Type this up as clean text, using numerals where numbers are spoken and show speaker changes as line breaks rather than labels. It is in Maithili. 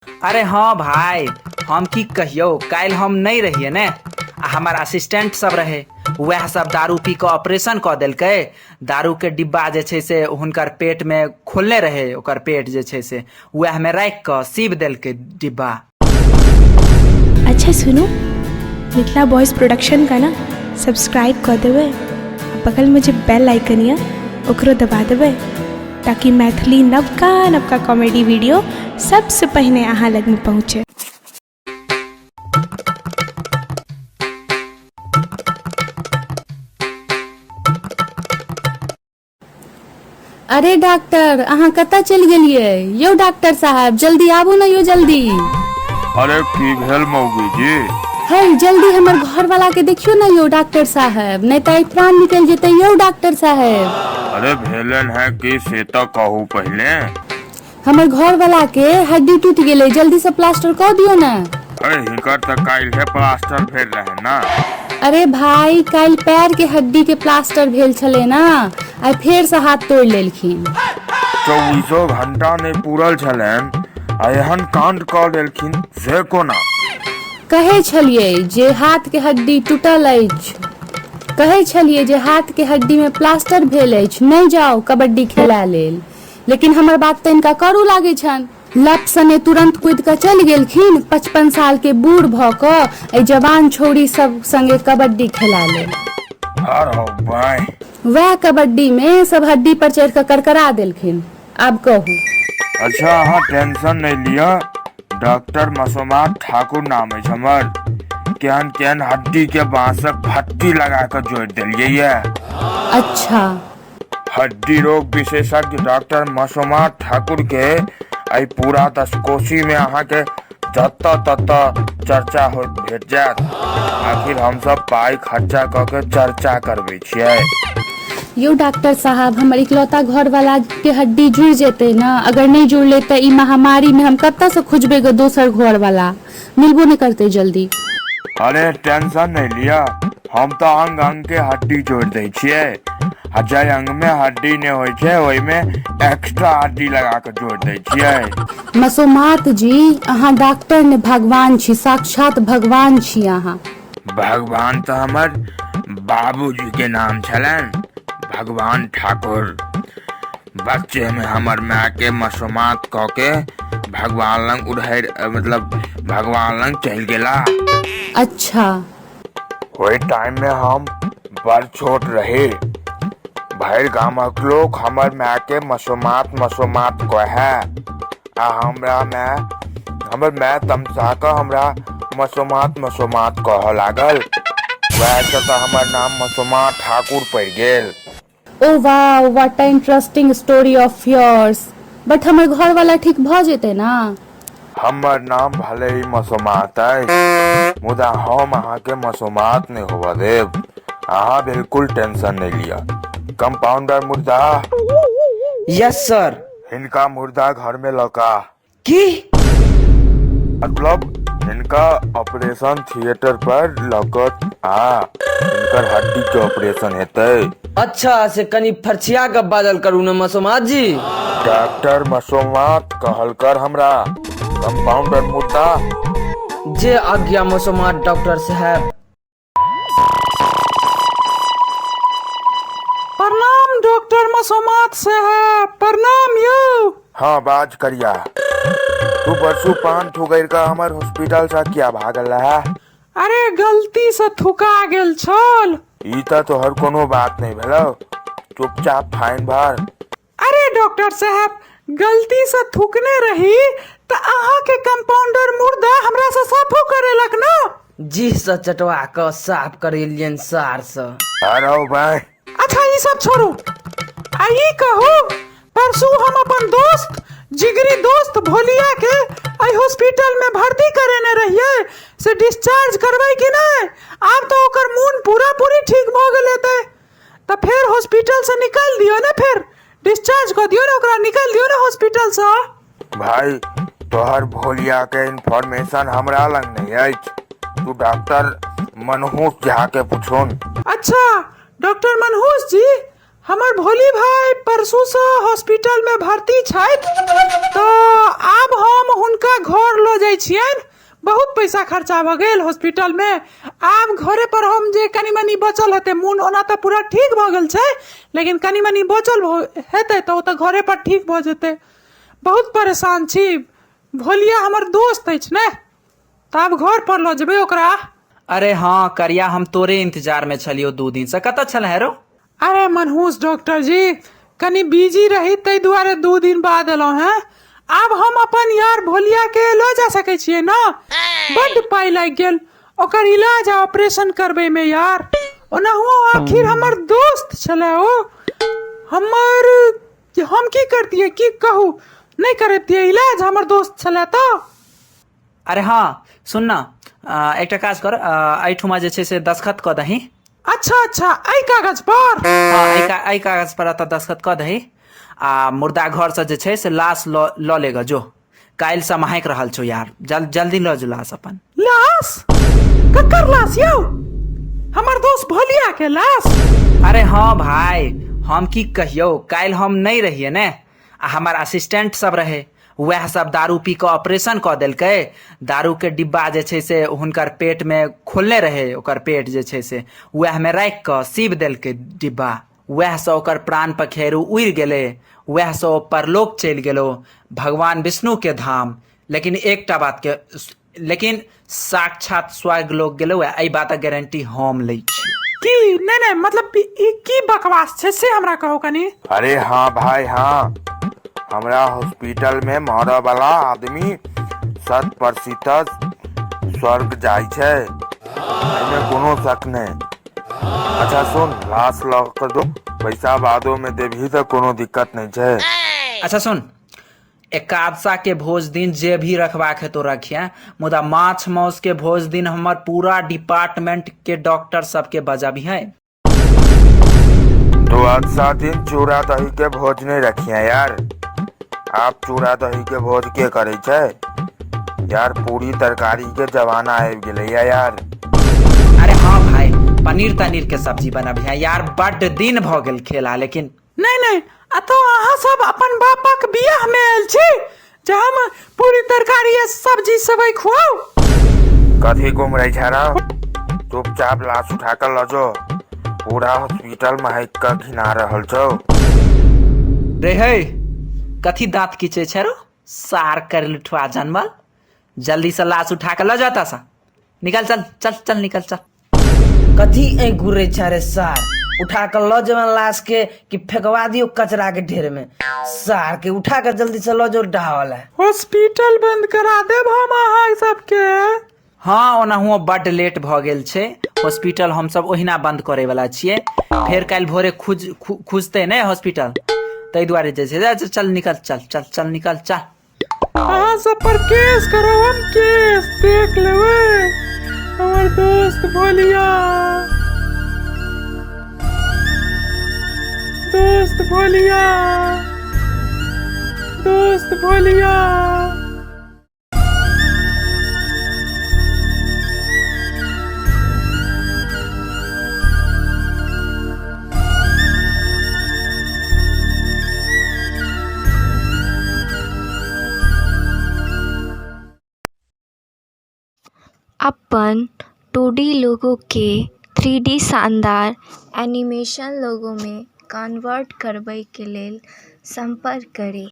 अरे हाँ भाई, हम की कहियो काल हम नहीं रहिए ने, हमार असिस्टेंट सब रहे, वह सब दारू पी के ऑपरेशन क देलकै। दारू के डिब्बा जे छै से हुनकर पेट में खोलने रहे, ओकर पेट जे छै से वह में राख के सीब देलकै डिब्बा।
अच्छा सुनो, मिथिला बॉयज प्रोडक्शन का ना सब्सक्राइब कर देवे, बगल में जो बेल आइकन है ओकरो दबा देवे, ताकि मैथिली नवका कॉमेडी वीडियो सबसे पहले अहाँ लग में पहुँचे।
अरे डॉक्टर, अहाँ कतऽ चलि गेलियै यौ? डॉक्टर साहब जल्दी आबू ना यौ, जल्दी।
अरे की भेल मौगी जी?
है जल्दी हमर घर वाला के देखियो ना यौ डॉक्टर साहब, नहीं तो प्राण निकल जेते यौ डॉक्टर साहब।
अरे भेलन है कि से तो कहू पहले।
हमर घर वाला के हड्डी टूट गेले, जल्दी से प्लास्टर कर दियो ना।
अरे हिकर तो काल है प्लास्टर भेल रहे ना।
अरे भाई, काल पैर के हड्डी के प्लास्टर भेल छले ना, आ फिर से हाथ तोड़ लेलखिन।
24 घंटा नहीं पूरल छलन, एहन कांड कर देलखिन से कोना?
कहे छलिए जे हाथ के हड्डी टूटल अछि, कहे छलिए जे हाथ के हड्डी में प्लास्टर भेल अछि, नहीं जाओ कबड्डी खेला लेल। लेकिन हमर बात तो इनका करू लागे छन, लप सने तुरंत कूद के चल गेलखिन 55 साल के बूढ़ भ के जवान छोरी सब संगे कबड्डी खेला लेल। वह कबड्डी में सब हड्डी पर चढ़ कर करकरा देलखिन। अब कहू।
अच्छा हाँ, टेंशन नहीं लिया। डॉक्टर मसोमात ठाकुर नाम है हमर। केहन केहन हड्डी के बांसक भट्टी लगा कर जोड़ दिलिये।
अच्छा,
हड्डी रोग विशेषज्ञ डॉक्टर मसोमात ठाकुर के आई पूरा 10 कोशी में अहाँ के जत्ता तत्ता चर्चा हो भेट जात। आखिर हम सब पाई खर्चा करके चर्चा करबे छियै।
यो डॉक्टर साहब, हमर इकलौता घर वाला के हड्डी जुड़ जेते ना, अगर नहीं जुड़ लेते ई महामारी में हम कत्ता से खोजबे गे दोसर घर वाला, मिलबो नहीं करते जल्दी।
अरे टेंशन नहीं लिया, हम तो अंग अंग के हड्डी जोड़ दे छियै। जय अंग में हड्डी ने होय छै, ओय में एक्स्ट्रा हड्डी लगा के जोड़ दे छियै।
मसोमात जी, अहाँ डॉक्टर ने भगवान छी, साक्षात भगवान छी अहाँ।
भगवान तो हमर बाबूजी के नाम छलन, भगवान ठाकुर। बच्चे में हमर माँ के मसोमात कह के भगवान लंग उड़ाई, मतलब भगवान लंग चल गेला।
अच्छा,
वही टाइम में हम बड़ छोट रहे। भैर गामक लोग हमर माँ के मसोमात मसोमात कहे। हमर माँ तमसा के हमरा मसोमात मसोमात कह लागल। वह तो हमर नाम मसोमात ठाकुर पड़ गेल।
ओ वाह, what interesting story of yours. But हमर घर वाला ठीक भ जेते ना?
हमर नाम भले ही मसोमात है, मुदा हम अहाँ के मसोमात नहीं होवा देव। अहाँ बिल्कुल टेंशन नहीं लिया। कंपाउंडर मुर्दा।
Yes sir.
इनका मुर्दा घर में लौका
की
मतलब इनका ऑपरेशन थिएटर पर लौकत। इनकर हड्डी के ऑपरेशन हेतै।
अच्छा से कनी फरछिया के बादल करू न मसोमात जी।
डॉक्टर मसोमात कहलकर हमरा। कंपाउंडर मुर्दा।
जे आज्ञा मसोमात डॉक्टर साहब।
प्रणाम डॉक्टर मसोमात साहब, प्रणाम यौ।
हाँ बाज करिया। तू परसू पान ठुकर का हमार हॉस्पिटल से क्या भागल है?
अरे गलती से थुका गेल छल।
ई तो हर कोनो बात नहीं भेलो, चुपचाप फाइन भर।
अरे डॉक्टर साहब, गलती से थुकने रही तो अहाँ के कंपाउंडर मुर्दा हमरा से साफो करेलक ना।
जी से चटवा के साफ करेलियन सार से।
अरे भाई।
अच्छा ये सब छोड़ो, आई कहो परसू हम अपन दोस्त, जिगरी दोस्त भोलिया के आई हॉस्पिटल में भर्ती करेने रहिए, से डिस्चार्ज करवाई कि नहीं? अब तो ओकर मून पूरा पूरी ठीक भ गेले तो फिर हॉस्पिटल से निकाल दियो ना, फिर डिस्चार्ज कर दियो ना, ओकरा निकाल दियो ना हॉस्पिटल से।
भाई तोहर भोलिया के इन्फॉर्मेशन हमरा लंग नहीं है। तू डॉक्टर मनहूस झा के पूछोन।
अच्छा डॉक्टर मनहूस जी, हमर भोली भाई परसू से हॉस्पिटल में भर्ती छथि, तो आब हम हुनका घर लऽ जाइ छियनि। बहुत पैसा खर्चा भऽ गेल हॉस्पिटल में। आब घरे पर हम जे कनी मनी बचल हेतै, मोन ओना तऽ पूरा ठीक भऽ गेल छै, लेकिन कनी मनी बचल हेतै तऽ ओ तऽ घरे पर ठीक भऽ जेतै। बहुत परेशान छी। भोलिया हमर दोस्त अछि ने, तऽ आब घर पर लऽ जेबै ओकरा।
अरे हाँ करिया, हम तोरे इंतजार में छलियो 2 दिन से। कतऽ छल हेरो?
अरे मनहूस डॉक्टर जी, कनी बिजी रही ताहि दुआरे 2 दिन बाद एलहुँ हैं। आब हम अपन यार भोलिया के लऽ जा सकै छियै ना? बड्ड पाई लागि गेल ओकर इलाज आ ऑपरेशन करबै में यार। ओनाहु आखिर हमर दोस्त छलै ओ। हम की करतियै, की कहू, नहीं करतियै इलाज, हमर दोस्त छलै तऽ।
अरे हाँ सुन ना, एकटा काज कर, एहिठुमा जे छै से दस्तखत कऽ दही।
अच्छा, एहि कागज पर?
हाँ एहि कागज पर एतऽ दस्तखत कऽ दही। आ मुर्दा घर से जे छै से लाश लऽ लेगा जो। काल्हि से महक रहल छौ यार, जल्दी लऽ जो लाश अपन।
लाश? ककर लाश यौ? हमर दोस्त भोलिया के लाश?
अरे हाँ भाई, हम की कहियो, काल्हि हम नहीं रहिए ने, आ हमर असिस्टेंट सब रहे, वह सब दारू पी के ऑपरेशन कऽ देलकै। दारू के डिब्बा जे छै से हुनकर पेट में खोलने रहे, ओकर पेट जे छै से वह में राखि कऽ सीब देलकै डिब्बा। वह से ओकर प्राण पखेरु उड़ि गेलै, वह से परलोक चलि गेलो, भगवान विष्णु के धाम। लेकिन एकटा बात के, लेकिन साक्षात स्वर्ग लोक गेलो, एहि बातक गारंटी हम लै छी।
की नहीं मतलब की बकवास छै से हमरा कहो कनी।
अरे हाँ भाई हाँ, हमरा हॉस्पिटल में मरऽ वाला आदमी 100% स्वर्ग जाय छै, एहिमे कोनो शक नहीं। अच्छा सुन, लाश लऽ कर दो, पैसा बादो में देबही तो कोनो दिक्कत नहीं छै।
अच्छा सुन, एकादशा के भोज दिन जे भी रखबाक है तो रखिए, मुदा माछ मौस के भोज दिन हमर पूरा डिपार्टमेंट के डॉक्टर सबके बजाबी है।
तो अच्छा दिन चूड़ा दही के भोज नहीं रखिए यार। आप चूड़ा दही के भोज के करे छै यार? पूरी तरकारी के जमाना आबि गेलै यार।
अरे हाँ भाई, पनीर तनीर के सब्जी बनबी है यार, बड्ड दिन भ गेल खेला। लेकिन
नहीं तो अहाँ सब अपन बापक बियाह में आयल छी जे हम पूरी तरकारी आ सब्जी सब खुआओ?
कथी घूम रही छै रे? चुपचाप लाश उठा कर ल जो, पूरा हॉस्पिटल महक कर घिना रहल छौ।
रे हे, कथी दांत खींचे छै रो? सार कर लुठवा जनमल। जल्दी से लाश उठा कर ल जाता सा, निकल, चल निकल चल। कथी ए घुरे छ रे सार? उठा कर लो जवन लाश के कि फेंकवा दियो कचरा के ढेर में? सार के उठा कर जल्दी से लो जो डावल है।
हॉस्पिटल बंद करा देब हम अहाँ सबके।
हाँ ओनाहुओ बड्ड लेट भ गेल छै, हॉस्पिटल हम सब ओहिना बंद करे वाला छियै। फेर काल्हि भोरे खुजते ने हॉस्पिटल, ताहि दुआरे जे छै चल निकल, चल निकल चल।
अहाँ सब पर केस करो, हम केस देख लेबै। हमर दोस्त भोलिया, दोस्त भोलिया।
अपन 2D लोगो के 3D शानदार एनिमेशन लोगो में कन्वर्ट करबै के लेल संपर्क करी।